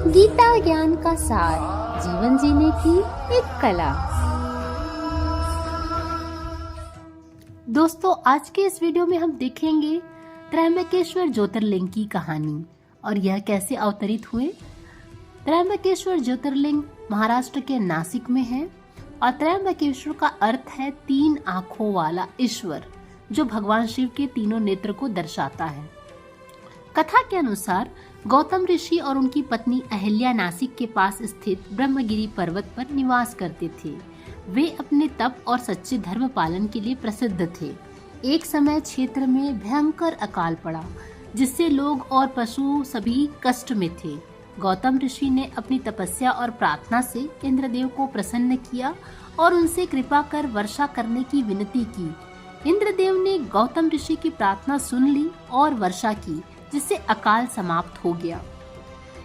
गीता ज्ञान का सार, जीवन जीने की एक कला। दोस्तों, आज के इस वीडियो में हम देखेंगे त्र्यंबकेश्वर ज्योतिर्लिंग की कहानी और यह कैसे अवतरित हुए। त्र्यंबकेश्वर ज्योतिर्लिंग महाराष्ट्र के नासिक में है और त्र्यंबकेश्वर का अर्थ है 3 आंखों वाला ईश्वर, जो भगवान शिव के तीनों नेत्र को दर्शाता है। कथा के अनुसार गौतम ऋषि और उनकी पत्नी अहिल्या नासिक के पास स्थित ब्रह्मगिरी पर्वत पर निवास करते थे। वे अपने तप और सच्चे धर्म पालन के लिए प्रसिद्ध थे। एक समय क्षेत्र में भयंकर अकाल पड़ा, जिससे लोग और पशु सभी कष्ट में थे। गौतम ऋषि ने अपनी तपस्या और प्रार्थना से इंद्रदेव को प्रसन्न किया और उनसे कृपा कर वर्षा करने की विनती की। इंद्रदेव ने गौतम ऋषि की प्रार्थना सुन ली और वर्षा की, जिससे अकाल समाप्त हो गया।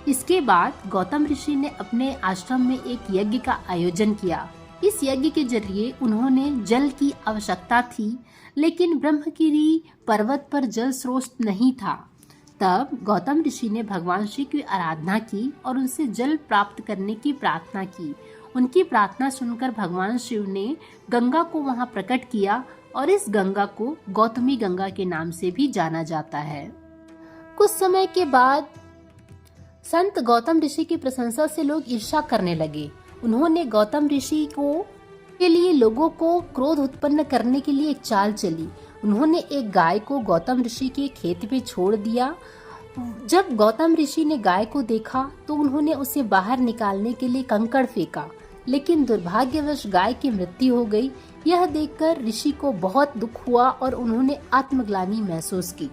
इसके बाद गौतम ऋषि ने अपने आश्रम में एक यज्ञ का आयोजन किया। इस यज्ञ के जरिए उन्होंने जल की आवश्यकता थी, लेकिन ब्रह्मगिरी पर्वत पर जल स्रोत नहीं था। तब गौतम ऋषि ने भगवान शिव की आराधना की और उनसे जल प्राप्त करने की प्रार्थना की। उनकी प्रार्थना सुनकर भगवान शिव ने गंगा को वहां प्रकट किया और इस गंगा को गौतमी गंगा के नाम से भी जाना जाता है। कुछ समय के बाद संत गौतम ऋषि की प्रशंसा से लोग ईर्ष्या करने लगे। उन्होंने गौतम ऋषि के लिए लोगों को क्रोध उत्पन्न करने के लिए एक चाल चली। उन्होंने एक गाय को गौतम ऋषि के खेत में छोड़ दिया। जब गौतम ऋषि ने गाय को देखा तो उन्होंने उसे बाहर निकालने के लिए कंकड़ फेंका, लेकिन दुर्भाग्यवश गाय की मृत्यु हो गई। यह देखकर ऋषि को बहुत दुख हुआ और उन्होंने आत्मग्लानि महसूस की।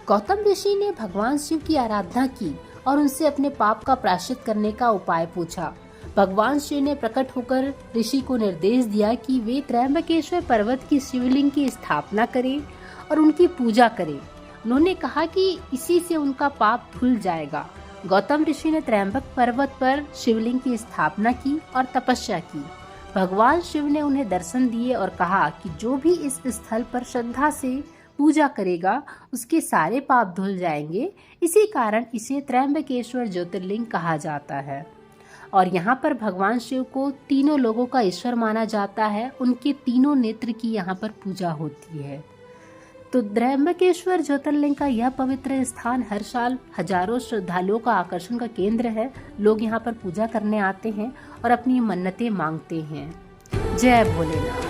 गौतम ऋषि ने भगवान शिव की आराधना की और उनसे अपने पाप का प्रायश्चित करने का उपाय पूछा। भगवान शिव ने प्रकट होकर ऋषि को निर्देश दिया कि वे त्र्यंबकेश्वर पर्वत की शिवलिंग की स्थापना करें और उनकी पूजा करें। उन्होंने कहा कि इसी से उनका पाप धुल जाएगा। गौतम ऋषि ने त्र्यंबक पर्वत पर शिवलिंग की स्थापना की और तपस्या की। भगवान शिव ने उन्हें दर्शन दिए और कहा कि जो भी इस स्थल पर श्रद्धा से पूजा करेगा, उसके सारे पाप धुल जाएंगे। इसी कारण इसे त्र्यंबकेश्वर ज्योतिर्लिंग कहा जाता है और यहाँ पर भगवान शिव को तीनों लोगों का ईश्वर माना जाता है। उनके तीनों नेत्र की यहाँ पर पूजा होती है। तो त्र्यंबकेश्वर ज्योतिर्लिंग का यह पवित्र स्थान हर साल हजारों श्रद्धालुओं का आकर्षण का केंद्र है। लोग यहाँ पर पूजा करने आते हैं और अपनी मन्नतें मांगते हैं। जय भोलेनाथ।